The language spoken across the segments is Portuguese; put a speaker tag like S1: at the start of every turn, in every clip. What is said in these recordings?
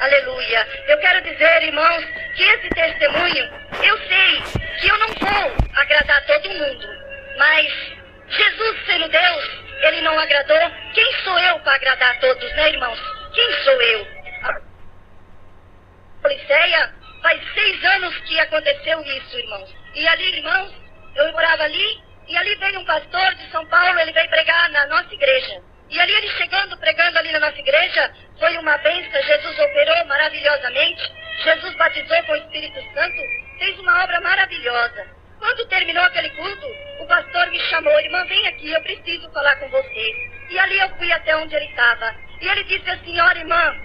S1: Aleluia. Eu quero dizer, irmãos, que esse testemunho, eu sei que eu não vou agradar todo mundo, mas Jesus sendo Deus, ele não agradou. Quem sou eu para agradar a todos, né, irmãos? Quem sou eu? A Policeia, faz 6 anos que aconteceu isso, irmãos. E ali, irmãos, eu morava ali, e ali veio um pastor de São Paulo, ele veio pregar na nossa igreja. E ali ele chegando, pregando ali na nossa igreja, foi uma bênção. Jesus operou maravilhosamente, Jesus batizou com o Espírito Santo, fez uma obra maravilhosa. Quando terminou aquele culto, o pastor me chamou: irmã, vem aqui, eu preciso falar com você. E ali eu fui até onde ele estava. E ele disse assim: olha, irmã,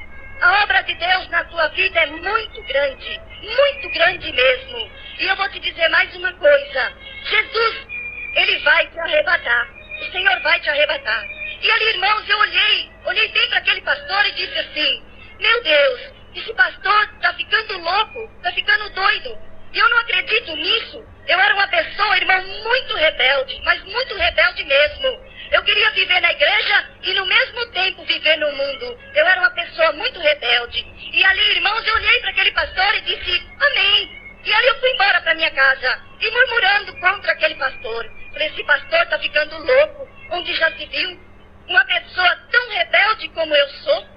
S1: a obra de Deus na sua vida é muito grande mesmo. E eu vou te dizer mais uma coisa: Jesus, ele vai te arrebatar. O Senhor vai te arrebatar. E ali, irmãos, eu olhei bem para aquele pastor e disse assim: meu Deus, esse pastor está ficando louco, está ficando doido. E eu não acredito nisso. Eu era uma pessoa, irmão, muito rebelde, mas muito rebelde mesmo. Eu queria viver na igreja e no mesmo tempo viver no mundo. Eu era uma pessoa muito rebelde. E ali, irmãos, eu olhei para aquele pastor e disse: amém. E ali eu fui embora para minha casa, e murmurando contra aquele pastor. Falei: esse pastor está ficando louco, onde já se viu uma pessoa tão rebelde como eu sou.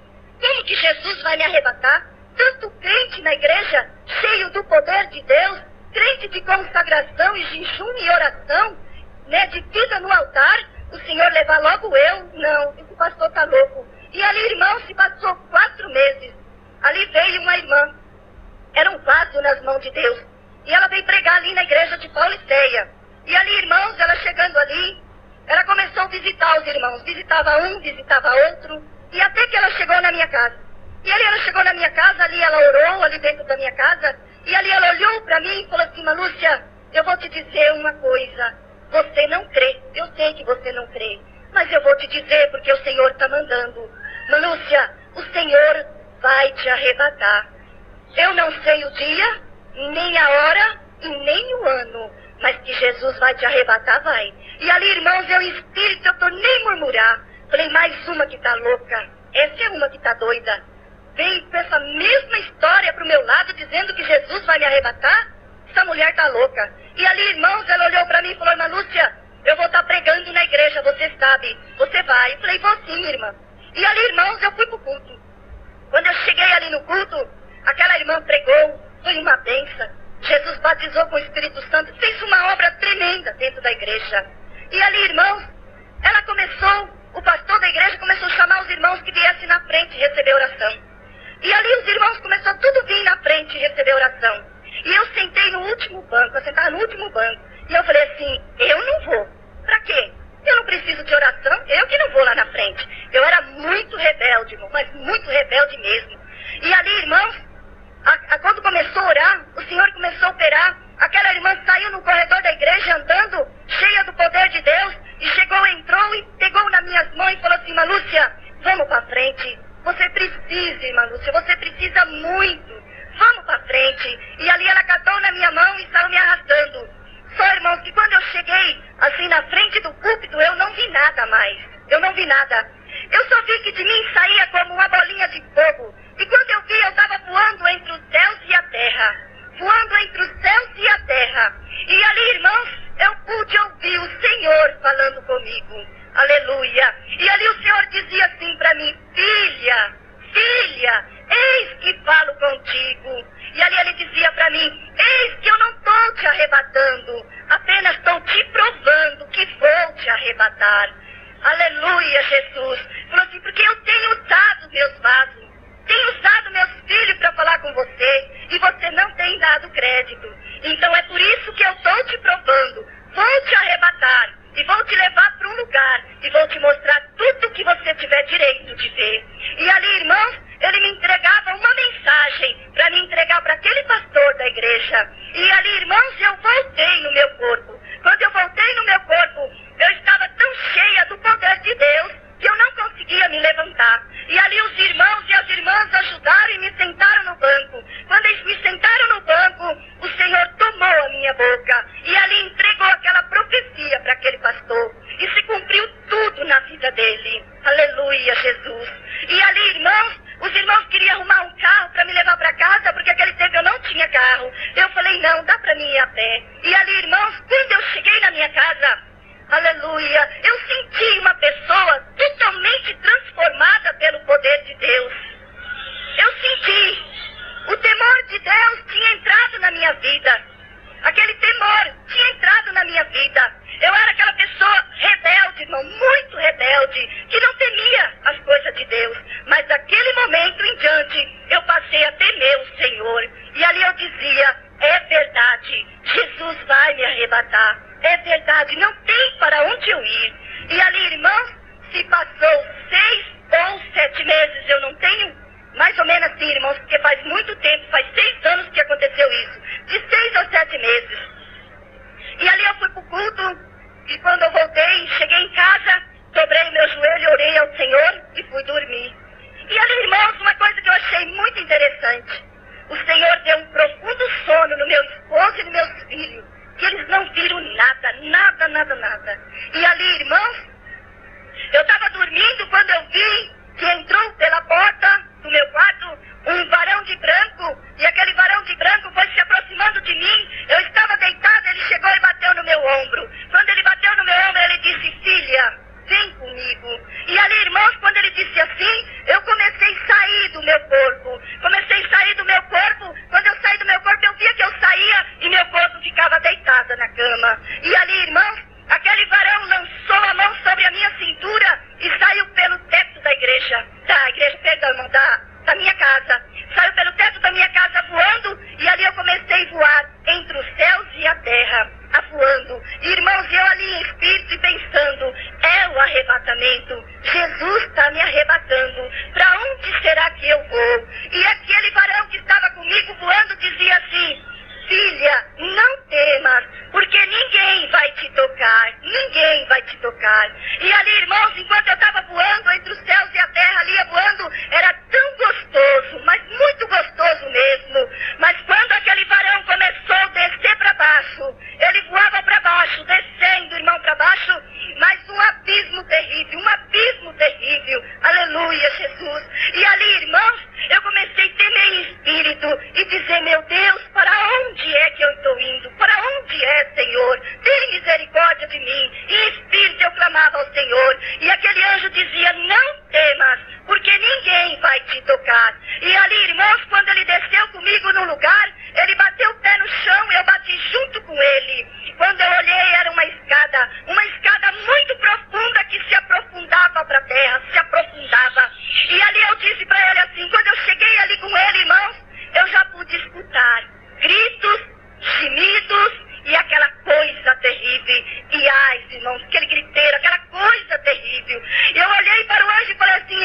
S1: Como que Jesus vai me arrebatar? Tanto crente na igreja, cheio do poder de Deus, crente de consagração e jejum e oração, né, de vida no altar, o Senhor levar logo eu? Não, esse pastor está louco. E ali, irmão, se passou 4 meses. Ali veio uma irmã, era um vaso nas mãos de Deus, e ela veio pregar ali na igreja de Pauliceia. E ali, irmãos, ela chegando ali, ela começou a visitar os irmãos, visitava um, visitava outro, e até que ela chegou na minha casa. E ali ela chegou na minha casa, ali ela orou, ali dentro da minha casa, e ali ela olhou para mim e falou assim: Manúcia, eu vou te dizer uma coisa, você não crê, eu sei que você não crê, mas eu vou te dizer porque o Senhor está mandando. Manúcia, o Senhor vai te arrebatar. Eu não sei o dia, nem a hora e nem o ano, mas que Jesus vai te arrebatar, vai. E ali, irmãos, eu em espírito, eu tornei murmurar. Falei: mais uma que tá louca, essa é uma que tá doida. Vem com essa mesma história pro meu lado, dizendo que Jesus vai me arrebatar? Essa mulher tá louca. E ali, irmãos, ela olhou pra mim e falou: irmã Lúcia, eu vou estar pregando na igreja, você sabe, você vai. Eu falei: vou sim, irmã. E ali, irmãos, eu fui pro culto. Quando eu cheguei ali no culto, aquela irmã pregou, foi uma bênção. Jesus batizou com o Espírito Santo, fez uma obra tremenda dentro da igreja. E ali, irmãos, ela começou, o pastor da igreja começou a chamar os irmãos que viessem na frente receber oração. E ali os irmãos começaram tudo a vir na frente receber oração. E eu sentei no último banco, eu sentava no último banco. E eu falei assim: eu não vou. Pra quê? Eu não preciso de oração, eu que não vou lá na frente. Eu era muito rebelde, irmão, mas muito rebelde mesmo. E ali, irmãos, quando começou a orar, o Senhor começou a operar. Aquela irmã saiu no corredor da igreja andando, cheia do poder de Deus, e chegou, entrou e pegou nas minhas mãos e falou assim: irmã Lúcia, vamos pra frente. Você precisa, irmã Lúcia, você precisa muito. Vamos pra frente. E ali ela catou na minha mão e saiu me arrastando. Só, irmãos, que quando eu cheguei, assim, na frente do púlpito, eu não vi nada mais. Eu não vi nada. Eu só vi que de mim saía como uma bolinha de fogo. E quando eu vi, eu estava voando entre os céus e a terra. Voando entre os céus e a terra. E ali, irmãos, eu pude ouvir o Senhor falando comigo. Aleluia. E ali o Senhor dizia assim para mim: filha, filha, eis que falo contigo. E ali ele dizia para mim: eis que eu não estou te arrebatando, apenas estou te provando que vou te arrebatar. Aleluia, Jesus. Falou assim: porque eu tenho usado meus vasos, tenho usado meus filhos para falar com você, e você não tem dado crédito. Então é por isso que eu estou te provando. Vou te arrebatar e vou te levar para um lugar e vou te mostrar tudo que você tiver direito de ver. E ali, irmãos, ele me entregava uma mensagem para me entregar para aquele pastor da igreja. E ali, irmãos, eu voltei no meu corpo. Quando eu voltei no meu corpo, eu estava tão cheia do poder de Deus que eu não conseguia me levantar. E ali os irmãos e as irmãs ajudaram e me sentaram no banco. Quando eles me sentaram no banco, o Senhor tomou a minha boca e ali entregou aquela profecia para aquele pastor. E se cumpriu tudo na vida dele. Aleluia, Jesus. E ali, irmãos, os irmãos queriam arrumar um carro para pé. E ali, irmãos, quando eu cheguei na minha casa, aleluia, eu senti uma pessoa totalmente transformada pelo poder de Deus. Eu senti, o temor de Deus tinha entrado na minha vida. Aquele temor tinha entrado na minha vida. Eu era aquela pessoa rebelde, irmão, muito rebelde, que não temia as coisas de Deus. Mas daquele momento em diante, eu passei a temer o Senhor. E ali eu dizia, é verdade, Jesus vai me arrebatar. É verdade, não tem para onde eu ir. E ali, irmãos, se passou 6 ou 7 meses, eu não tenho mais ou menos assim, irmãos, porque faz muito tempo, faz 6 anos que aconteceu isso. De 6 ou 7 meses. E ali eu fui pro culto, e quando eu voltei, cheguei em casa, dobrei meu joelho, orei ao Senhor e fui dormir. E ali, irmãos, uma coisa que eu achei muito interessante. O Senhor deu um profundo sono no meu esposo e nos meus filhos, que eles não viram nada, nada, nada, nada. E ali, irmãos, eu estava dormindo quando eu vi que entrou pela porta do meu quarto um varão de branco, e aquele varão de branco foi se aproximando de mim. Eu estava deitada, ele chegou e bateu no meu ombro. Quando ele bateu no meu ombro, ele disse, filha, vem comigo. E ali, irmãos, quando ele disse assim, eu comecei a sair do meu corpo. Comecei a sair do meu corpo. Quando eu saí do meu corpo, eu via que eu saía e meu corpo ficava deitada na cama. E ali, irmãos, aquele varão lançou a mão sobre a minha cintura e saiu pelo teto da igreja, perdão, da minha casa. Saiu pelo teto da minha casa voando, e ali eu comecei a voar entre os céus e a terra, voando. Irmãos, eu ali em espírito e pensando, é o arrebatamento. Jesus está me arrebatando. Para onde será que eu vou? E aquele varão que estava comigo voando dizia assim, filha, não temas, porque ninguém vai te tocar, ninguém vai te tocar. E ali, irmãos, enquanto eu estava voando entre os céus e a terra, ali voando, era tão gostoso, mas muito gostoso mesmo. Mas quando aquele varão começou a descer para baixo, ele voava para baixo, descendo, irmão, para baixo, mas um abismo terrível, aleluia, Jesus. E ali, irmãos, eu comecei a temer em espírito e dizer, meu Deus, para onde é que eu estou indo? Para onde é, Senhor? Tem misericórdia de mim. E em espírito eu clamava ao Senhor. E aquele anjo dizia, não temas, porque ninguém vai te tocar. E ali, irmãos, quando ele desceu comigo no lugar, ele bateu o pé no chão e eu bati junto com ele. Quando eu olhei, era uma escada muito profunda que se aprofundava para a terra, se aprofundava. E ali eu disse para ele assim, quando eu cheguei ali com ele, irmãos, eu já pude escutar gritos, gemidos e aquela coisa terrível. E ai, irmãos, aquele griteiro, aquela coisa terrível. Eu olhei para o anjo e falei assim,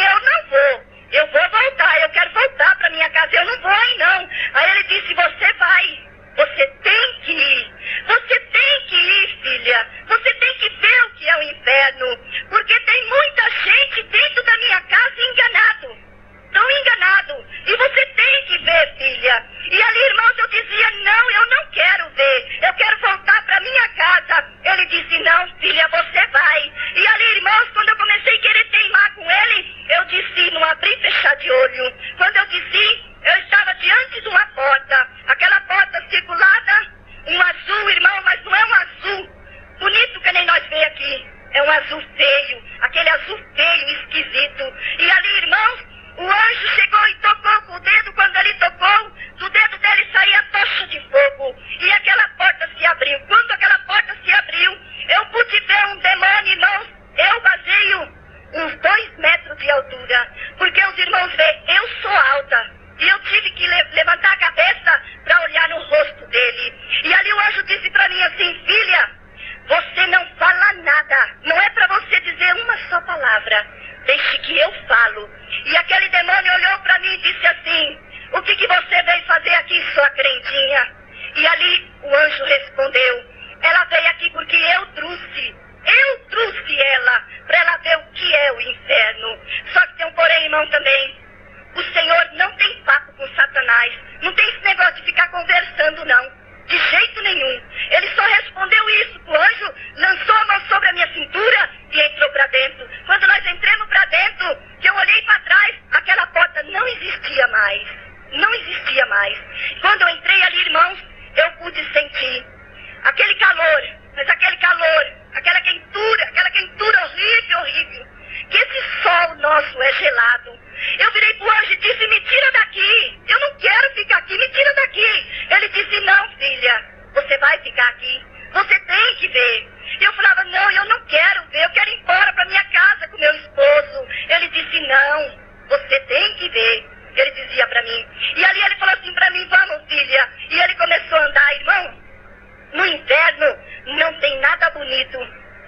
S1: eu vou voltar, eu quero voltar para minha casa, eu não vou aí não. Aí ele disse, você vai, você tem que ir. Você tem que ir, filha. Você tem que ver o que é o inferno. Porque tem muita gente dentro da minha casa enganado. Tão enganado. E você tem que ver, filha. E ali, irmãos, eu dizia, não, eu não quero ver. Eu quero voltar para minha casa. Ele disse, não, filha, você vai. E ali, irmãos, quando eu comecei a querer teimar com ele, eu disse, não abri e fechar de olho. Quando eu disse, eu estava diante de uma porta. Aquela porta circulada, um azul, irmão, mas não é um azul bonito que nem nós vê aqui. É um azul feio. Aquele azul feio, esquisito. E ali, irmãos, o anjo chegou e tocou com o dedo. Quando ele tocou, do dedo dele saía tocha de fogo. E aquela porta se abriu. Quando aquela porta se abriu, eu pude ver um demônio, irmãos. Eu baseio uns 2 metros de altura. Porque os irmãos veem, eu sou alta. E eu tive que levantar a cabeça para olhar no rosto dele. E ali o anjo disse para mim assim, filha, você não fala nada. Não é para você dizer uma só palavra. Deixe que eu falo. E aquele demônio olhou para mim e disse assim, o que você veio fazer aqui, sua crentinha? E ali o anjo respondeu, ela veio aqui porque eu trouxe ela para ela ver o que é o inferno. Só que tem um porém, irmão, também. O Senhor não tem papo com Satanás. Não tem esse negócio de ficar conversando, não. De jeito nenhum. Ele só respondeu isso. O anjo lançou a mão sobre a minha cintura e entrou para dentro. Quando nós entramos para dentro, que eu olhei para trás, aquela porta não existia mais. Não existia mais. Quando eu entrei ali, irmãos, eu pude sentir mim. E ali ele falou assim pra mim, vamos, filha. E ele começou a andar, irmão. No inverno não tem nada bonito.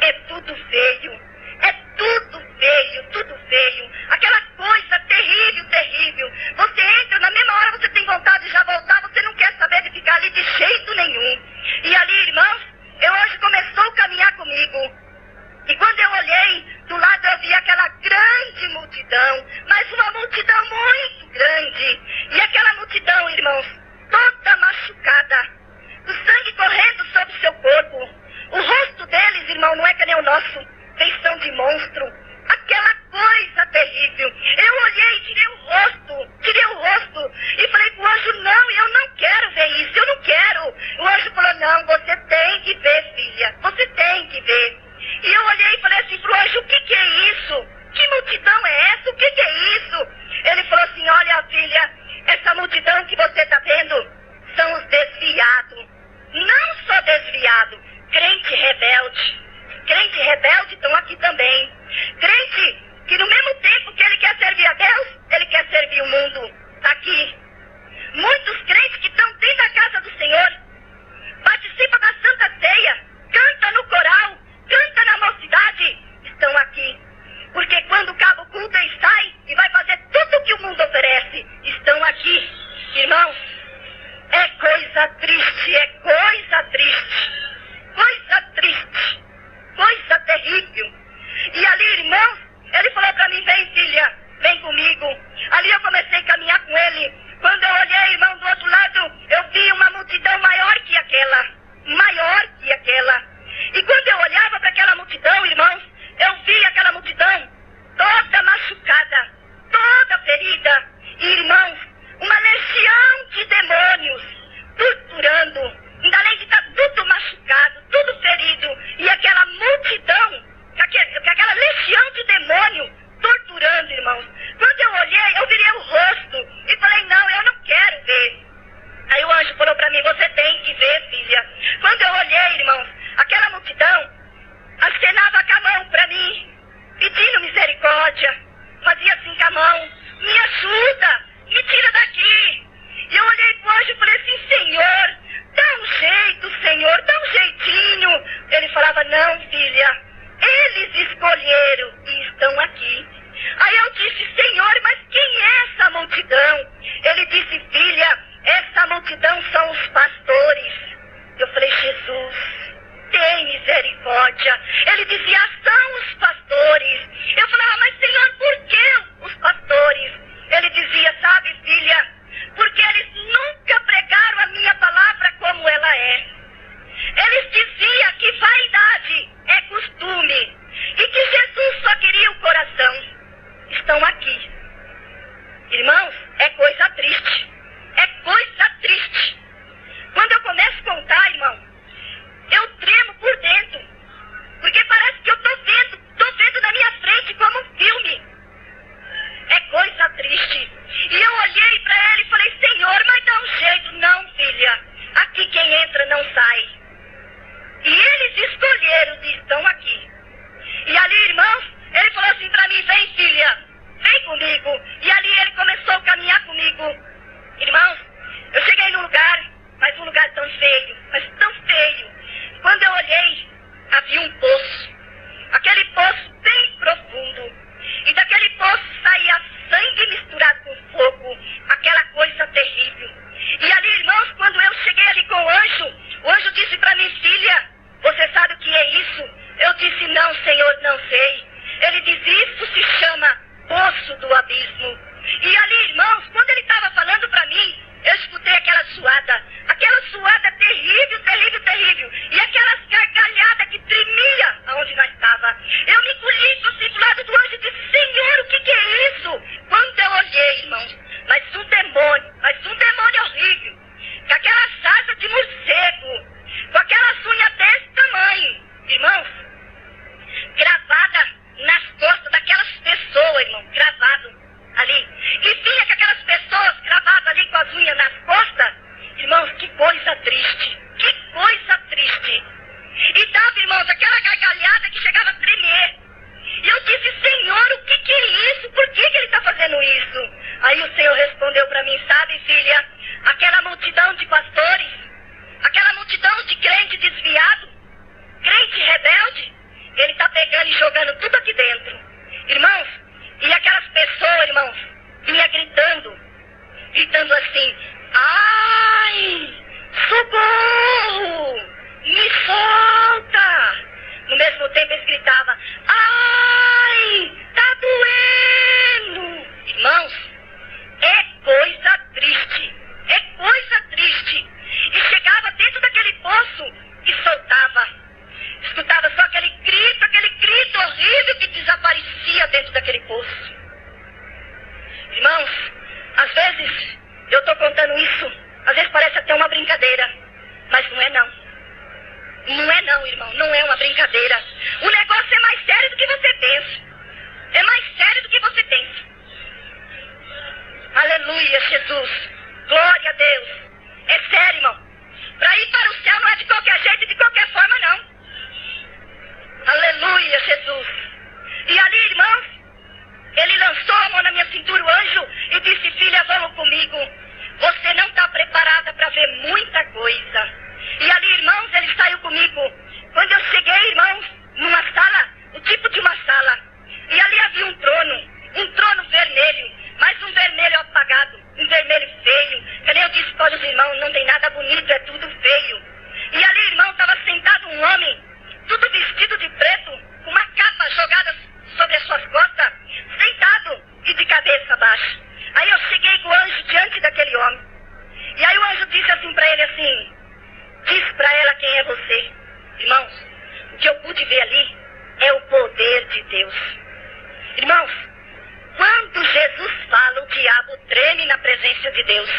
S1: É tudo feio. É tudo feio, tudo feio. Aquela coisa terrível, terrível. Você entra, na mesma hora você tem vontade de já voltar, você não quer saber de ficar ali de jeito nenhum. E ali, irmãos, eu hoje começou a caminhar comigo. E quando eu olhei, do lado eu vi aquela grande multidão, mas uma multidão muito grande. E Irmãos, às vezes eu estou contando isso, às vezes parece até uma brincadeira, mas não é não. Não é não, irmão, não é uma brincadeira. O negócio é mais sério do que você pensa. É mais sério do que você pensa. Aleluia, Jesus. Glória a Deus. É sério, irmão. Para ir para o céu não é de qualquer jeito e de qualquer forma, não. Aleluia, Jesus. E ali, irmãos, ele lançou a mão na minha cintura, o anjo, e disse: filha, vamos comigo. Você não está preparada para ver muita coisa. E ali, irmãos, ele saiu comigo. Quando eu cheguei, irmãos, numa sala, o tipo de uma sala. E ali havia um trono vermelho, mas um vermelho apagado, um vermelho feio. Que nem eu disse para os irmãos, não tem nada bonito, é tudo feio. E ali, irmão, estava sentado um homem, tudo vestido de preto, com uma capa jogada sobre as suas costas, sentado e de cabeça baixa. Aí eu cheguei com o anjo diante daquele homem. E aí o anjo disse assim para ele assim: diz para ela quem é você. Irmãos, o que eu pude ver ali é o poder de Deus. Irmãos, quando Jesus fala, o diabo treme na presença de Deus.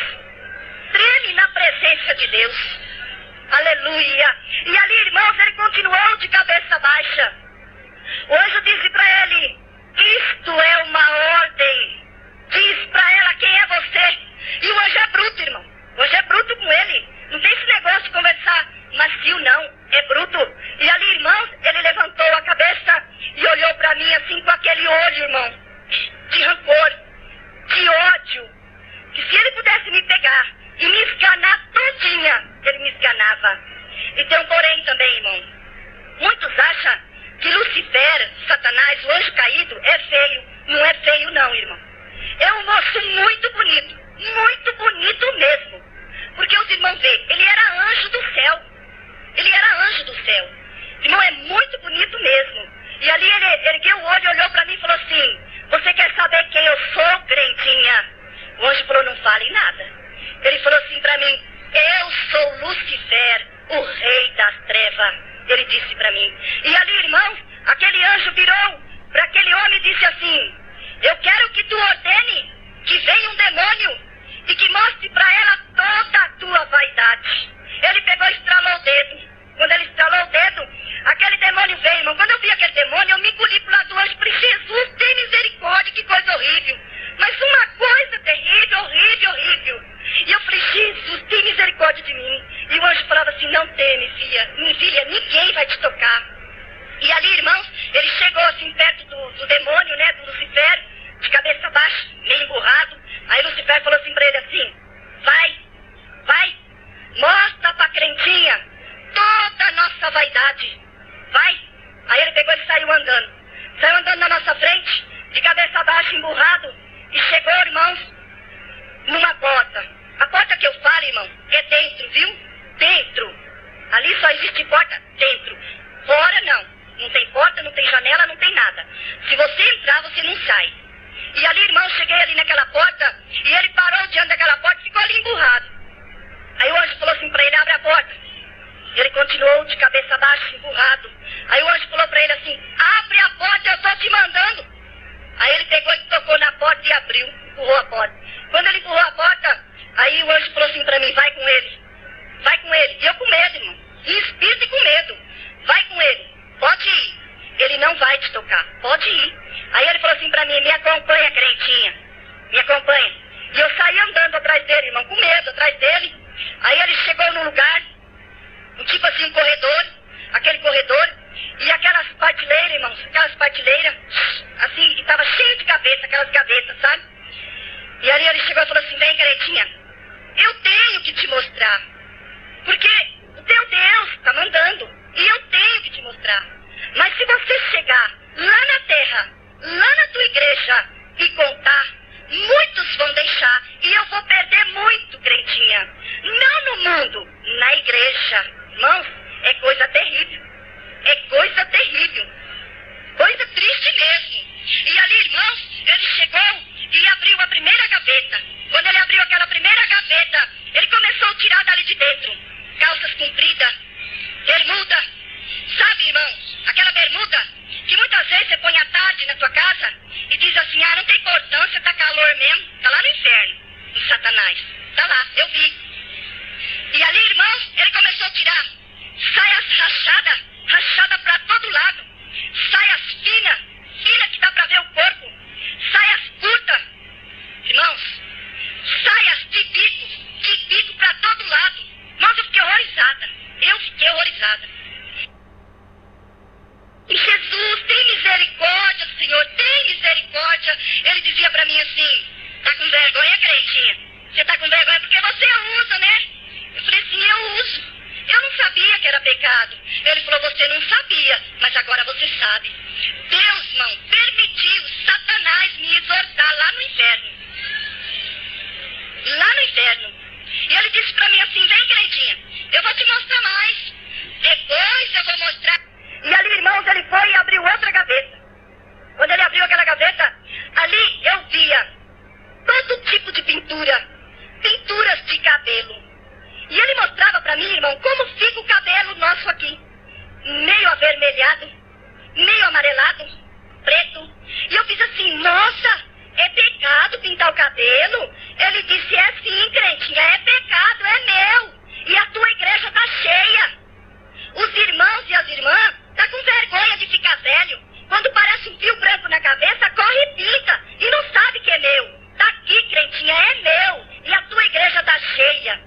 S1: Treme na presença de Deus. Aleluia. E ali, irmãos, ele continuou de cabeça baixa. O anjo disse para ele: isto é uma ordem. Diz para ela quem é você. E o anjo é bruto, irmão. O anjo é bruto com ele. Não tem esse negócio de conversar macio, não. É bruto. E ali, irmãos, ele levantou a cabeça e olhou para mim assim com aquele olho, irmão, de rancor, de ódio. Que se ele pudesse me pegar e me esganar todinha, ele me esganava. E tem um porém também, irmão. Muitos acham que Lucifer, Satanás, o anjo caído, é feio. Não é feio, não, irmão. É um moço muito bonito mesmo. Porque os irmãos veem, ele era anjo do céu. Ele era anjo do céu. Irmão, é muito bonito mesmo. E ali ele ergueu o olho, olhou para mim e falou assim: você quer saber quem eu sou, crentinha? O anjo falou: não fale nada. Ele falou assim para mim: eu sou Lucifer, o rei das trevas. Ele disse para mim. E ali, irmãos, aquele anjo virou para aquele homem e disse assim: eu quero que tu ordene que venha um demônio e que mostre para ela toda a tua vaidade. Ele pegou e estralou o dedo. Quando ele estralou o dedo, aquele demônio veio, irmão. Quando eu vi aquele demônio, eu me engoli pro lado do anjo e falei: Jesus, tem misericórdia, que coisa horrível. Mas uma coisa terrível, horrível. E eu falei: Jesus, tem misericórdia de mim. E o anjo falava assim: não teme, filha, ninguém vai te tocar. E ali, irmãos, ele chegou assim perto do demônio, né, do Lucifer, de cabeça baixa, meio emburrado. Aí Lucifer falou assim pra ele assim: vai, mostra pra crentinha toda a nossa vaidade. Vai. Aí ele pegou e saiu andando na nossa frente, de cabeça baixa, emburrado, e chegou, irmãos, numa porta. A porta que eu falo, irmão, é dentro, viu? Dentro. Ali só existe porta dentro. Fora não tem porta, não tem janela, não tem nada. Se você entrar, você não sai. E ali, irmão, cheguei ali naquela porta, e ele parou diante daquela porta e ficou ali emburrado. Aí o anjo falou assim pra ele: abre a porta. Ele continuou de cabeça baixa, emburrado. Aí o anjo falou pra ele assim: abre a porta, eu tô te mandando. Aí ele pegou e tocou na porta e abriu, empurrou a porta. Quando ele empurrou a porta, aí o anjo falou assim pra mim: vai com ele. E eu com medo, irmão, em espírito e com medo. Vai com ele, pode ir. Ele não vai te tocar, pode ir. Aí ele falou assim pra mim: me acompanha, crentinha, me acompanha. E eu saí andando atrás dele, irmão, com medo, atrás dele. Aí ele chegou num lugar, um tipo assim, um corredor, aquele corredor, e aquelas prateleiras, irmãos, assim, e tava cheio de gaveta, aquelas gavetas, sabe? E ali ele chegou e falou assim: vem, crentinha, eu tenho que te mostrar, porque o teu Deus tá mandando, e eu tenho que te mostrar. Mas se você chegar lá na terra, lá na tua igreja, e contar, muitos vão deixar, e eu vou perder muito, crentinha. Não no mundo, na igreja. Irmãos, é coisa terrível. É coisa terrível. Coisa triste mesmo. E ali, irmãos, ele chegou e abriu a primeira gaveta. Quando ele abriu aquela primeira gaveta, ele começou a tirar dali de dentro calças compridas, bermuda. Sabe, irmãos, aquela bermuda que muitas vezes você põe à tarde na tua casa e diz assim: ah, não tem importância, tá calor mesmo. mandou tirar saias rachadas pra todo lado, saias finas que dá pra ver o corpo, saias curtas, irmãos, saias de bico pra todo lado. Mas eu fiquei horrorizada. E Jesus, tem misericórdia, Senhor, tem misericórdia. Ele dizia pra mim assim: tá com vergonha, crentinha? Você tá com vergonha porque você usa, né? Eu falei assim: eu uso. Eu não sabia que era pecado. Ele falou: você não sabia, mas agora você sabe. Deus, irmão, permitiu Satanás me exortar lá no inferno. E ele disse pra mim assim: vem, crentinha, eu vou te mostrar mais. Depois eu vou mostrar. E ali, irmãos, ele foi e abriu outra gaveta. Quando ele abriu aquela gaveta, ali eu via todo tipo de pinturas de cabelo. E ele mostrava pra mim, irmão, como fica o cabelo nosso aqui. Meio avermelhado, meio amarelado, preto. E eu fiz assim: nossa, é pecado pintar o cabelo? Ele disse: é sim, crentinha, é pecado, é meu. E a tua igreja tá cheia. Os irmãos e as irmãs tá com vergonha de ficar velho. Quando parece um fio branco na cabeça, corre e pinta. E não sabe que é meu. Tá aqui, crentinha, é meu. E a tua igreja tá cheia.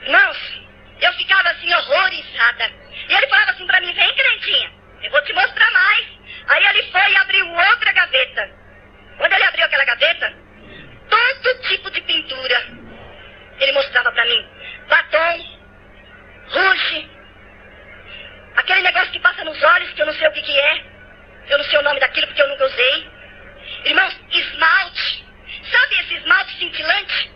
S1: Irmãos, eu ficava assim horrorizada. E ele falava assim pra mim: vem, crentinha, eu vou te mostrar mais. Aí ele foi e abriu outra gaveta. Quando ele abriu aquela gaveta, todo tipo de pintura ele mostrava pra mim: batom, rouge, aquele negócio que passa nos olhos que eu não sei o que é. Eu não sei o nome daquilo porque eu nunca usei. Irmãos, esmalte. Sabe esse esmalte cintilante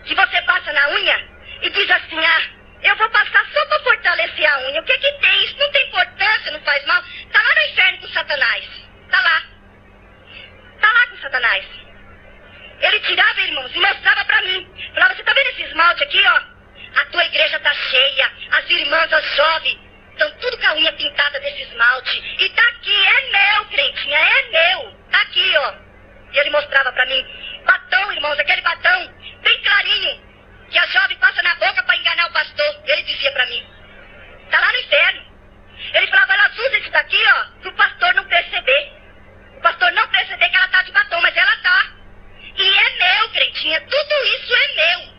S1: que você passa na unha e diz assim: ah, eu vou passar só pra fortalecer a unha. O que que tem? Isso não tem importância, não faz mal. Tá lá no inferno com Satanás. Tá lá com Satanás. Ele tirava, irmãos, e mostrava pra mim. Falava: você tá vendo esse esmalte aqui, ó? A tua igreja tá cheia. As irmãs, as jovens, estão tudo com a unha pintada desse esmalte. E tá aqui, é meu, crentinha, é meu. Tá aqui, ó. E ele mostrava pra mim batom, irmãos, aquele batom bem clarinho que a jovem passa na boca pra enganar o pastor. Ele dizia pra mim: tá lá no inferno. Ele falava: elas usam isso daqui, ó, pro pastor não perceber. O pastor não perceber que ela tá de batom, mas ela tá. E é meu, crentinha, tudo isso é meu.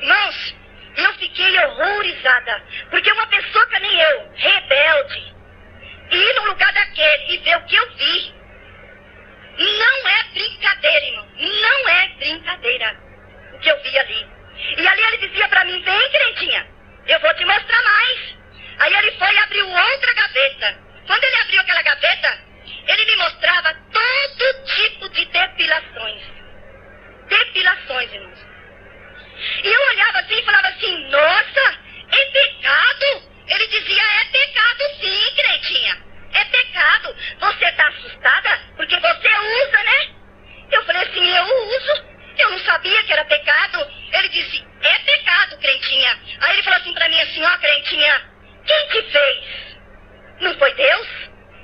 S1: Irmãos, eu fiquei horrorizada. Porque uma pessoa que nem eu, rebelde, ir num lugar daquele e ver o que eu vi, não é brincadeira, irmão. Não é brincadeira o que eu vi ali. E ali ele dizia pra mim: vem, crentinha, eu vou te mostrar mais. Aí ele foi e abriu outra gaveta. Quando ele abriu aquela gaveta, ele me mostrava todo tipo de depilações. Depilações, irmãos. E eu olhava assim e falava assim: nossa, é pecado? Ele dizia: é pecado sim, crentinha. É pecado. Você tá assustada porque você usa, né? Eu falei assim: eu uso. Eu não sabia que era pecado. Ele disse: é pecado, crentinha. Aí ele falou assim pra mim assim: ó, crentinha, quem te fez? Não foi Deus?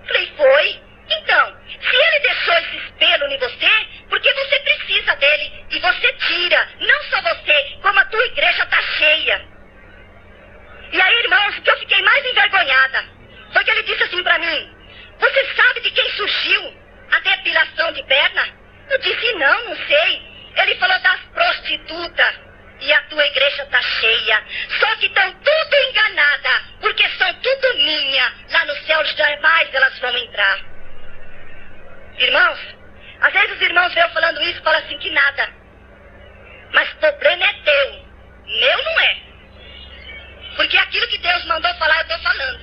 S1: Falei: foi. Então, se ele deixou esse espelho em você, porque você precisa dele e você tira. Não só você, como a tua igreja tá cheia. E aí, irmãos, o que eu fiquei mais envergonhada foi que ele disse assim pra mim: você sabe de quem surgiu a depilação de perna? Eu disse: não sei. Ele falou: das prostitutas. E a tua igreja tá cheia. Só que estão tudo enganada, porque são tudo minha. Lá no céu jamais elas vão entrar. Irmãos, às vezes os irmãos veem eu falando isso e falam assim que nada. Mas o problema é teu. Meu não é. Porque aquilo que Deus mandou falar, eu tô falando.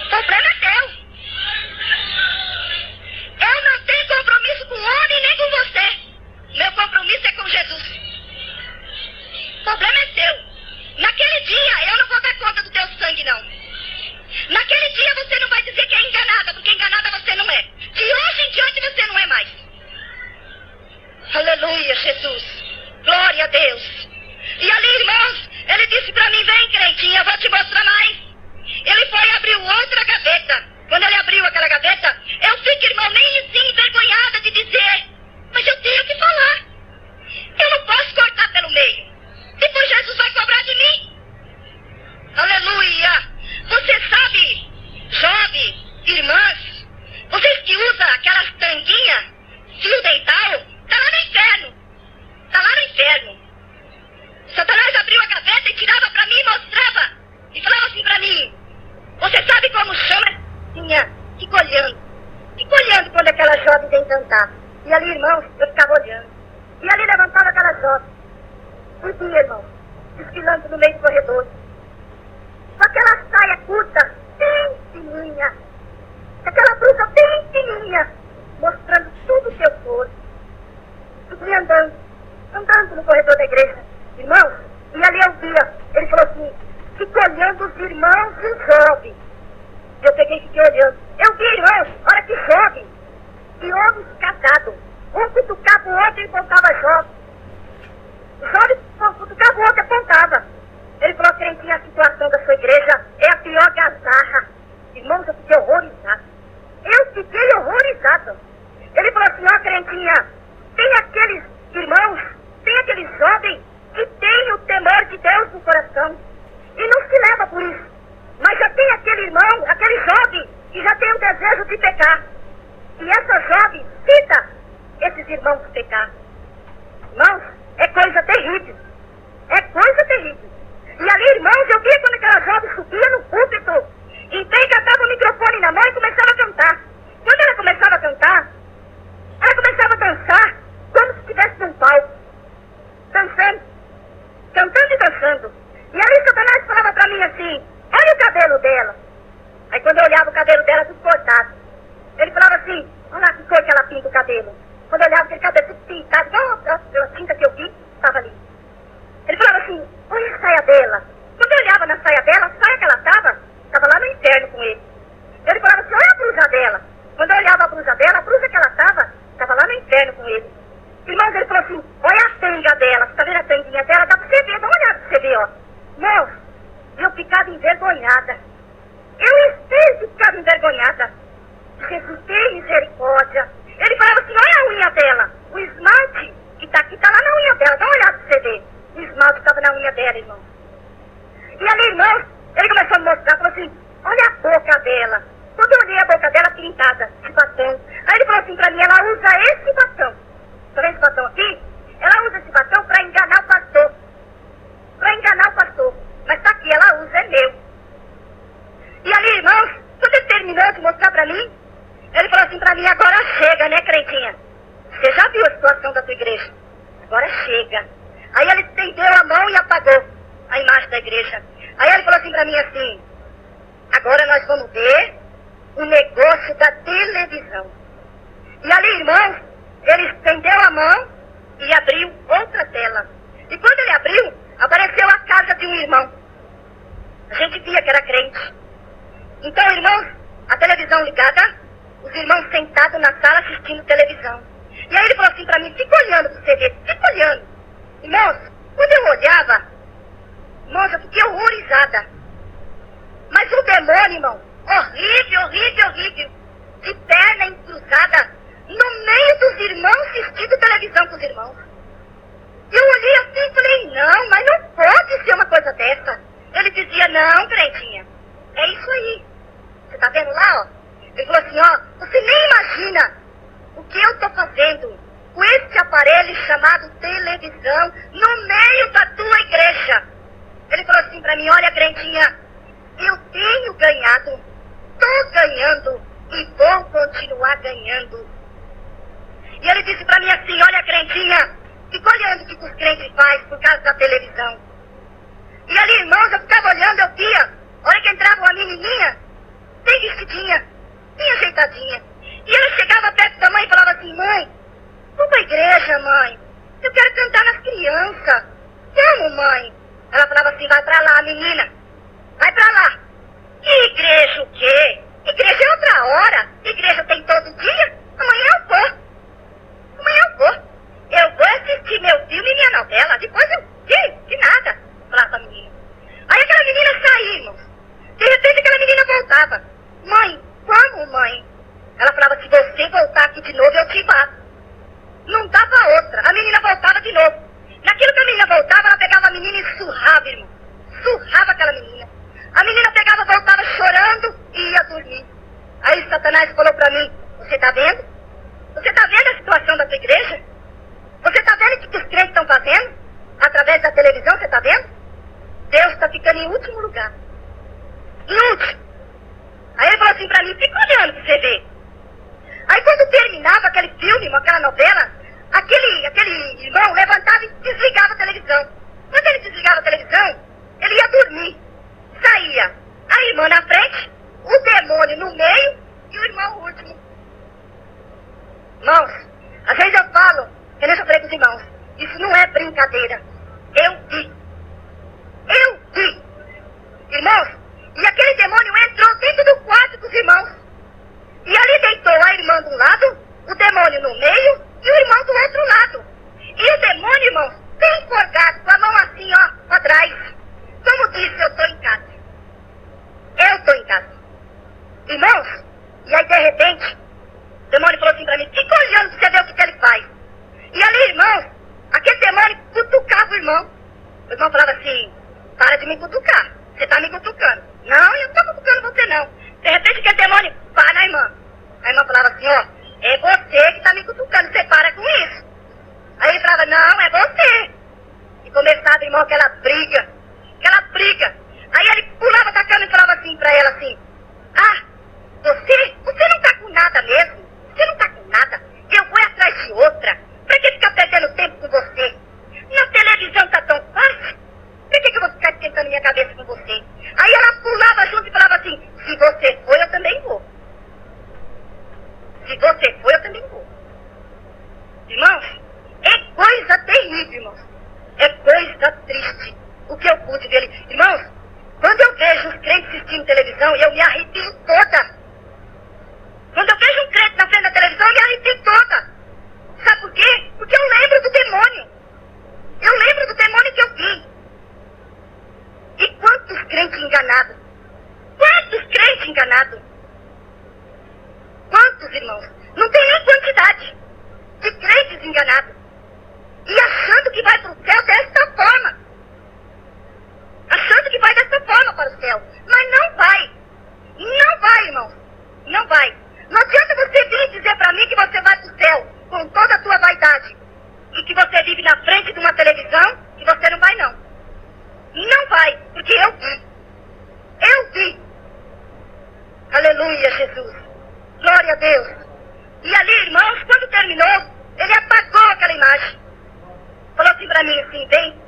S1: O problema é teu. Eu não tenho compromisso com o homem nem com você. Meu compromisso é com Jesus. O problema é teu. Naquele dia eu não vou dar conta do teu sangue, não. Naquele dia você não vai dizer que é enganada, porque enganada você não é. De hoje em diante você não é mais. Aleluia, Jesus. Glória a Deus. E ali, irmãos, ele disse pra mim: vem, crentinha, eu vou te mostrar mais. Ele foi e abriu outra gaveta. Quando ele abriu aquela gaveta, eu fico, irmão, nem assim envergonhada de dizer: mas eu tenho que falar. Eu não posso cortar pelo meio. Depois Jesus vai E ali, irmãos, eu ficava olhando. E ali levantava aquela jovem. Um dia, irmão, desfilando no meio do corredor. Com aquela saia curta, bem fininha. Aquela blusa bem fininha, mostrando tudo o seu corpo. E andando no corredor da igreja. Irmãos, e ali eu via, ele falou assim, fico olhando os irmãos e os jovens. Eu peguei e fiquei olhando. Eu vi, irmãos, olha que jovem. E homens casados. Um cutucava o outro e apontava jovem. O jovem cutucava o outro e apontava. Ele falou, crentinha, a situação da sua igreja é a pior gazarra. Irmãos, eu fiquei horrorizado. Eu fiquei horrorizado. Ele falou assim, ó, crentinha, tem aqueles irmãos, tem aqueles jovens que tem o temor de Deus no coração. E não se leva por isso. Mas já tem aquele irmão, aquele jovem, que já tem o desejo de pecar. E essa jovem cita esses irmãos pecar. Irmãos, é coisa terrível. É coisa terrível. E ali, irmãos, eu via quando aquela jovem subia no púlpito, e pegava o microfone na mão e começava a cantar. Quando ela começava a cantar, ela começava a dançar como se estivesse num palco. Dançando. Cantando e dançando. E ali Satanás falava pra mim assim, olha o cabelo dela. Aí quando eu olhava o cabelo dela, tudo cortado. Ele falava assim, olha lá que cor que ela pinta o cabelo. Quando eu olhava aquele cabelo tudo pintado, igual a tinta que eu vi, estava ali. Ele falava assim, olha a saia dela. Quando eu olhava na saia dela, a saia que ela estava lá no inferno com ele. Ele falava assim, olha a blusa dela. Quando eu olhava a blusa dela, a blusa que ela estava lá no inferno com ele. Irmãos, ele falou assim, olha a tanga dela, você tá vendo a tanguinha dela? Dá pra você ver, dá uma olhada pra você ver, ó. Irmãos, eu ficava envergonhada. Eu esteve ficava envergonhada. Jesus tem misericórdia. Ele falava assim, olha a unha dela. O esmalte que tá aqui tá lá na unha dela, dá uma olhada pra você ver. O esmalte estava na unha dela, irmão. E ali, irmãos, ele começou a me mostrar, falou assim, olha a boca dela. Quando eu olhei a boca dela pintada de batom. Aí ele falou assim pra mim, ela usa esse batom. Tá vendo esse batom aqui? Ela usa esse batom pra enganar o pastor. Pra enganar o pastor. Mas tá aqui, ela usa, é meu. E ali, irmãos, quando ele terminou de mostrar pra mim, ele falou assim pra mim, agora chega, né, crentinha? Você já viu a situação da tua igreja? Agora chega. Aí ele estendeu a mão e apagou a imagem da igreja. Aí ele falou assim pra mim assim, agora nós vamos ver o negócio da televisão. E ali, irmãos, ele estendeu a mão e abriu outra tela. E quando ele abriu, apareceu a casa de um irmão. A gente via que era crente. Então, irmãos, a televisão ligada, os irmãos sentados na sala assistindo televisão. E aí ele falou assim pra mim, fica olhando pra você ver, fica olhando. Irmãos, quando eu olhava, irmãos, eu fiquei horrorizada. Mas o demônio, irmão, horrível, horrível, horrível, de perna encruzada, no meio dos irmãos, assistindo televisão com os irmãos. Eu olhei assim e falei, não, mas não pode ser uma coisa dessa. Ele dizia, não, crentinha, é isso aí. Você tá vendo lá, ó? Ele falou assim, ó, você nem imagina o que eu tô fazendo com esse aparelho chamado televisão no meio da tua igreja. Ele falou assim pra mim, olha, crentinha, eu tenho ganhado, tô ganhando e vou continuar ganhando. E ele disse pra mim assim, olha, crentinha, fica olhando o que os crentes fazem por causa da televisão. E ali, irmãos, eu ficava olhando, eu via, a hora que entrava uma menininha, bem vestidinha, bem ajeitadinha. E ela chegava perto da mãe e falava assim, mãe, vamos pra igreja, mãe, eu quero cantar nas crianças. Vamos, mãe. Ela falava assim, vai pra lá, menina, vai pra lá. E igreja o quê? Igreja é outra hora, igreja tem todo dia, amanhã eu vou. Amanhã eu vou. Eu vou assistir meu filme e minha novela, depois eu... De nada, falava pra menina. Aí aquela menina saía, irmãos. De repente aquela menina voltava. Mãe, vamos, mãe. Ela falava, se você voltar aqui de novo, eu te mato. Não dava outra. A menina voltava de novo. Naquilo que a menina voltava, ela pegava a menina e surrava, irmão. Surrava aquela menina. A menina pegava, voltava chorando e ia dormir. Aí Satanás falou pra mim, você tá vendo? Você tá vendo a situação da tua igreja? Você tá vendo o que os crentes estão fazendo? Através da televisão, você tá vendo? Deus está ficando em último lugar. Em último. Aí ele falou assim pra mim, fica olhando pra você ver. Aí quando terminava aquele filme, aquela aquela novela, aquele irmão levantava e desligava a televisão. Quando ele desligava a televisão, ele ia dormir. Saía a irmã na frente, o demônio no meio e o irmão último. Irmãos, às vezes eu falo, eu nem falei com os irmãos, isso não é brincadeira. Eu vi. Irmãos, e aquele demônio entrou dentro do quarto dos irmãos. E ali deitou a irmã de um lado, o demônio no meio e o irmão do outro lado. E o demônio, irmãos, bem enforcado, com a mão assim, ó, pra trás. Como disse, eu tô em casa. Eu tô em casa. Irmãos, e aí de repente, o demônio falou assim pra mim, fica olhando pra você ver o que ele faz. E ali, irmãos, aquele demônio cutucava o irmão. O irmão falava assim, para de me cutucar, você tá me cutucando. Não, eu não tô cutucando você não. De repente aquele demônio, para na irmã. A irmã falava assim, ó, é você que tá me cutucando, você para com isso. Aí ele falava, não, é você. E começava, irmão, aquela briga. Aí ele pulava da cama e falava assim pra ela assim, ah, você não tá com nada mesmo? Você não tá com nada? Eu vou atrás de outra. Pra que ficar perdendo tempo com você? Na televisão tá tão fácil. Por que eu vou ficar esquentando minha cabeça com você? Aí ela pulava junto e falava assim, se você for, eu também vou. Se você for, eu também vou. Irmãos, é coisa terrível, irmãos. É coisa triste. O que eu pude ver. Irmãos, quando eu vejo os crentes assistindo televisão, eu me arrepio toda. Quando eu vejo um crente na frente da televisão, eu me arrepio toda. Sabe por quê? Porque eu lembro do demônio. Eu lembro do demônio que eu vi. E quantos crentes enganados? Quantos crentes enganados? Quantos, irmãos? Não tem nem quantidade de crentes enganados. E achando que vai para o céu desta forma. Achando que vai dessa forma para o céu. Mas não vai. Não vai, irmãos. Não vai. Não adianta você vir dizer para mim que você vai para o céu com toda a sua vaidade. E que você vive na frente de uma televisão, que você não vai, não. Não vai, porque eu vi. Eu vi. Aleluia, Jesus. Glória a Deus. E ali, irmãos, quando terminou, ele apagou aquela imagem. Falou assim pra mim, assim, vem,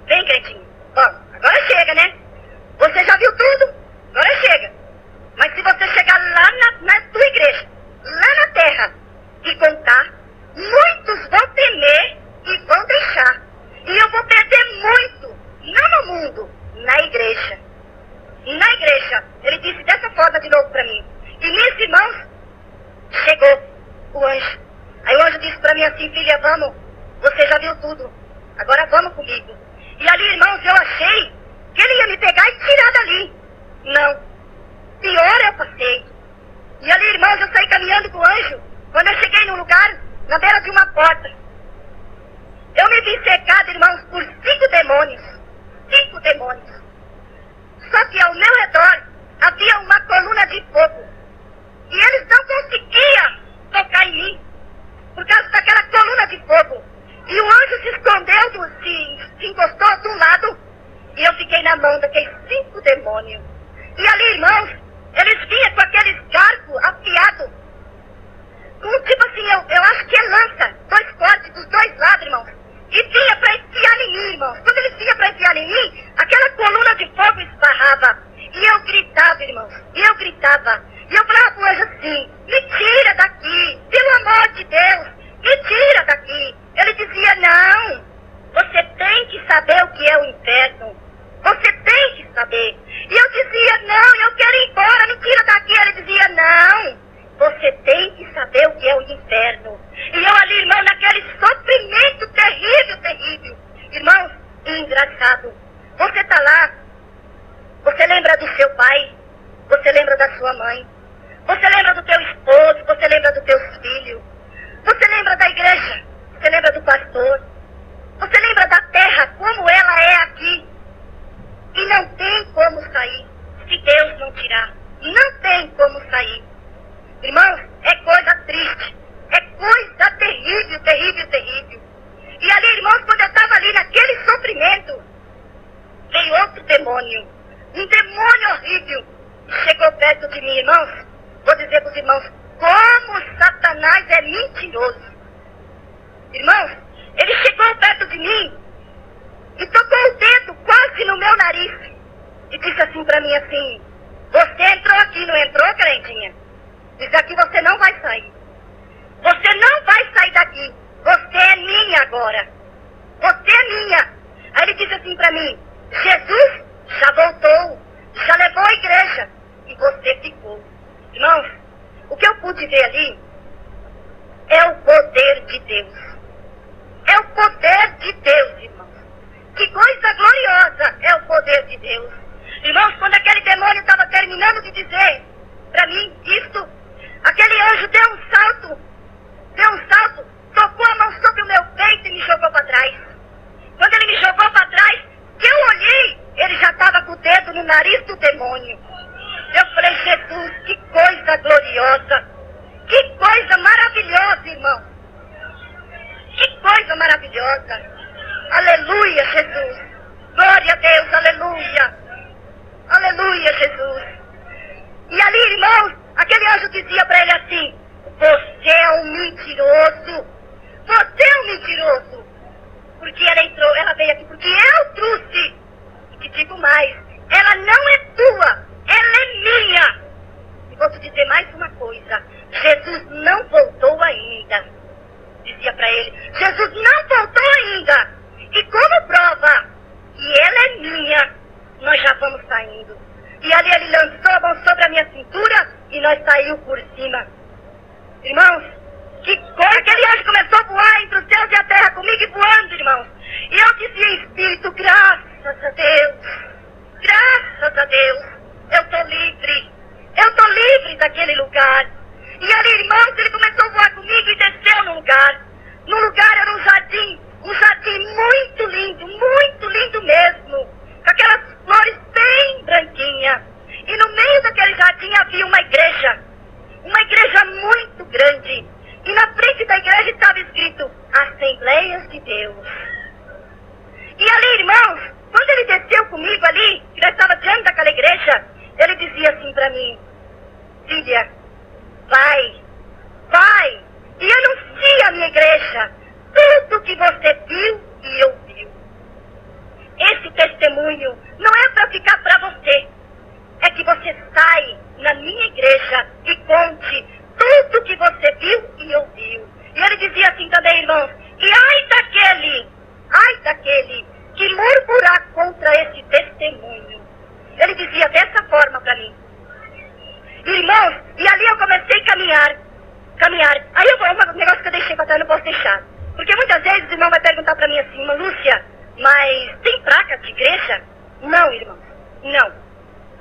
S1: crentinho. Bom, agora chega, né? Você já viu tudo? Agora chega. Mas se você chegar lá na tua igreja, lá na terra, e contar, muitos vão temer e vão deixar. E eu vou perder muito, não no mundo, na igreja. Na igreja. Ele disse dessa forma de novo pra mim. E nisso, irmãos, chegou o anjo. Aí o anjo disse pra mim assim, filha, vamos, você já viu tudo, agora vamos comigo. E ali, irmãos, eu achei que ele ia me pegar e tirar dali. Não. Pior eu passei. E ali, irmãos, eu saí caminhando com o anjo. Quando eu cheguei num lugar, na beira de uma porta, eu me vi cercado, irmãos, por 5 demônios. 5 demônios. Só que ao meu redor havia uma coluna de fogo. E eles não conseguiam tocar em mim por causa daquela coluna de fogo. E o anjo se escondeu, se encostou de um lado, e eu fiquei na mão daqueles 5 demônios. E ali, irmãos, eles vinham com aqueles garfos afiados, tipo assim, eu acho que é lança, 2 cortes dos 2 lados, irmãos. E vinha para espiar em mim, irmãos. Quando eles vinham para espiar em mim, aquela coluna de fogo esbarrava. E eu gritava, irmãos, e eu falava pro anjo assim, me tira daqui, pelo amor de Deus, me tira daqui. Ele dizia, não, você tem que saber o que é o inferno. Você tem que saber. E eu dizia, não, eu quero ir embora, me tira daqui. Ele dizia, não, você tem que saber o que é o inferno. E eu ali, irmão, naquele sofrimento terrível, terrível. Irmãos, engraçado. Você tá lá, você lembra do seu pai, você lembra da sua mãe, você lembra do teu esposo, você lembra dos teus filhos, você lembra da igreja, você lembra do pastor, você lembra da terra, como ela é aqui. E não tem como sair, se Deus não tirar. Não tem como sair. Irmãos, é coisa triste. É coisa terrível, terrível, terrível. E ali, irmãos, quando eu estava ali naquele sofrimento, veio outro demônio. Um demônio horrível. Chegou perto de mim, irmãos. Irmãos, ele chegou perto de mim e tocou o dedo quase no meu nariz e disse assim pra mim assim: você entrou aqui, não entrou, crentinha? Diz: aqui você não vai sair. Você não vai sair daqui. Você é minha agora. Você é minha. Aí ele disse assim pra mim: Jesus já voltou, já levou a igreja e você ficou. Irmãos, o que eu pude ver ali é o poder de Deus. É o poder de Deus, irmãos. Que coisa gloriosa é o poder de Deus. Irmãos, quando aquele demônio estava terminando de dizer para mim isto, aquele anjo deu um salto, tocou a mão sobre o meu peito e me jogou para trás. Quando ele me jogou para trás, que eu olhei, ele já estava com o dedo no nariz do demônio. Eu falei: Jesus, que coisa gloriosa, que coisa maravilhosa, irmão. Que coisa maravilhosa. Aleluia, Jesus. Glória a Deus, aleluia. Aleluia, Jesus. E ali, irmãos, aquele anjo dizia para ele assim: você é um mentiroso. Você é um mentiroso. Porque ela veio aqui porque eu trouxe. E te digo mais, ela não é tua, ela é minha. E vou te dizer mais uma coisa: Jesus não voltou ainda. Dizia para ele: Jesus não voltou ainda. E como prova que ela é minha, nós já vamos saindo. E ali ele lançou a mão sobre a minha cintura e nós saímos por cima. Irmãos, que coisa! Aquele anjo começou a voar entre os céus e a terra comigo e voando, irmãos. E eu dizia em espírito: graças a Deus, graças a Deus, eu estou livre. Eu estou livre daquele lugar. E ali, irmãos, ele começou a voar comigo e desceu no lugar. No lugar era um jardim muito lindo mesmo. Com aquelas flores bem branquinhas. E no meio daquele jardim havia uma igreja muito grande. E na frente da igreja estava escrito: Assembleias de Deus. E ali, irmãos, quando ele desceu comigo ali, que nós estávamos diante daquela igreja, ele dizia assim para mim: filha, vai e anuncia a minha igreja tudo que você viu e ouviu. Esse testemunho não é para ficar para você, é que você sai na minha igreja e conte tudo que você viu e ouviu. E ele dizia assim também, irmãos: e ai daquele que murmurar contra esse testemunho. Ele dizia dessa forma para mim. Irmãos, e ali eu comecei a caminhar. Aí eu vou, um negócio que eu deixei para trás, não posso deixar. Porque muitas vezes o irmão vai perguntar para mim assim: irmã Lúcia, mas tem placa de igreja? Não, irmão, não.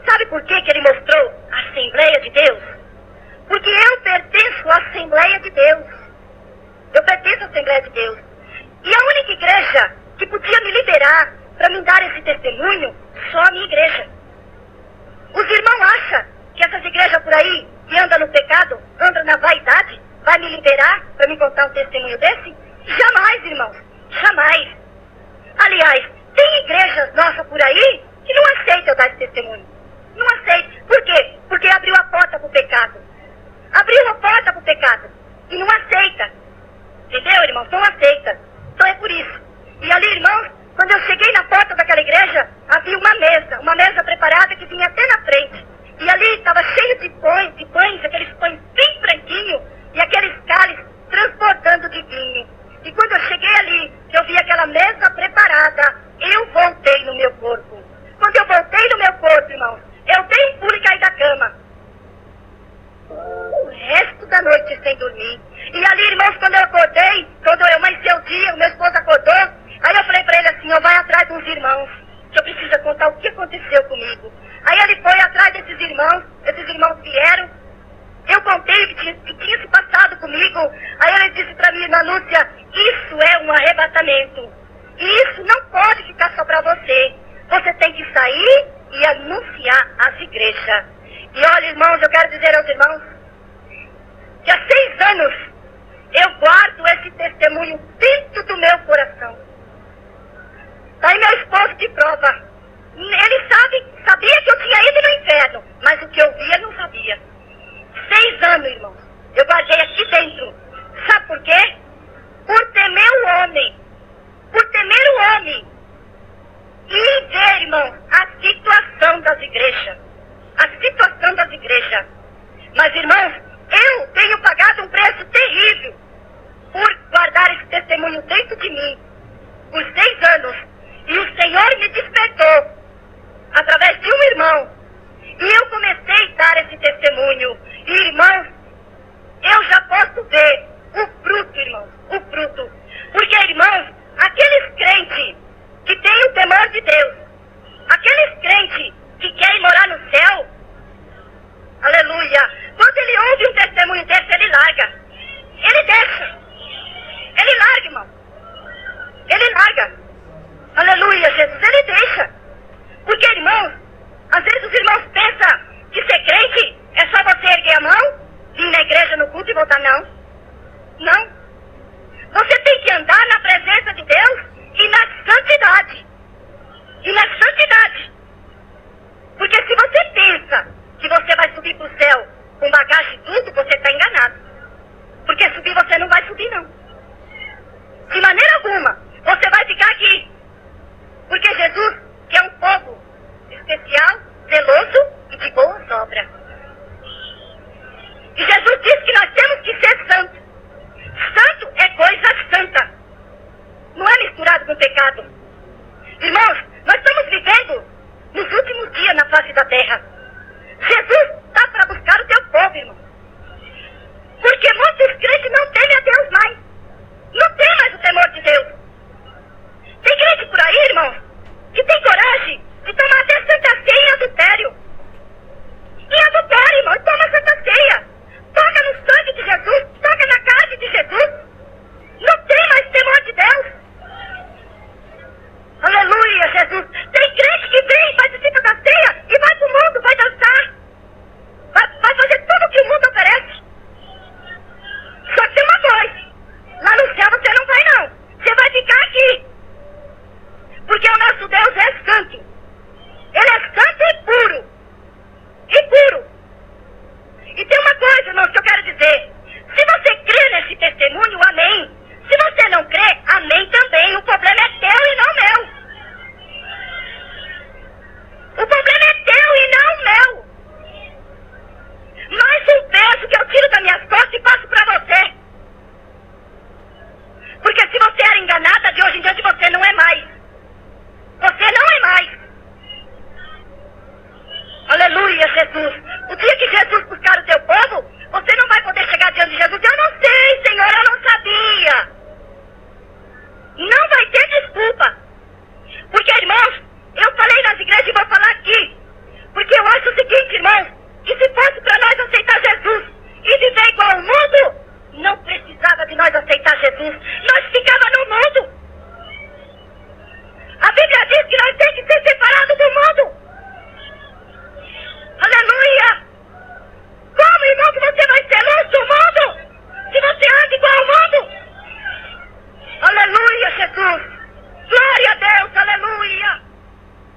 S1: Sabe por que ele mostrou a Assembleia de Deus? Porque eu pertenço à Assembleia de Deus. Eu pertenço à Assembleia de Deus. E a única igreja que podia me liberar para me dar esse testemunho, só a minha igreja. Os irmãos acham que essas igrejas por aí, que andam no pecado, andam na vaidade, vai me liberar para me contar um testemunho desse? Jamais, irmãos, jamais. Aliás, tem igrejas nossas por aí que não aceitam eu dar esse testemunho. Não aceitam. Por quê? Porque abriu a porta para o pecado. Abriu a porta para o pecado. E não aceita. Entendeu, irmãos? Não aceita. Então é por isso. E ali, irmãos, quando eu cheguei na porta daquela igreja, havia uma mesa preparada que vinha até na frente. E ali estava cheio de pães, aqueles pães bem branquinhos, e aqueles cálices transbordando de vinho. E quando eu cheguei ali, eu vi aquela mesa preparada, eu voltei no meu corpo. Quando eu voltei no meu corpo, irmãos, eu dei um pulo e caí da cama. O resto da noite sem dormir. E ali, irmãos, quando eu acordei, quando eu amanheceu o dia, o meu esposo acordou, aí eu falei para ele assim: vai atrás dos irmãos, que eu preciso contar o que aconteceu comigo. Aí ele foi atrás desses irmãos vieram, eu contei o que tinha se passado comigo. Aí ele disse para mim: irmã Lúcia, isso é um arrebatamento. E isso não pode ficar só para você. Você tem que sair e anunciar às igrejas. E olha, irmãos, eu quero dizer aos irmãos que há 6 anos eu guardo esse testemunho dentro do meu coração. Aí meu esposo de prova. Ele sabia que eu tinha ido no inferno, mas o que eu via não sabia. 6 anos, irmãos, eu guardei aqui dentro. Sabe por quê? Por temer dentro de mim por 6 anos. E o Senhor me despertou através de um irmão. E eu comecei a dar esse testemunho. E, irmãos, eu já posso ver o fruto, irmãos, o fruto.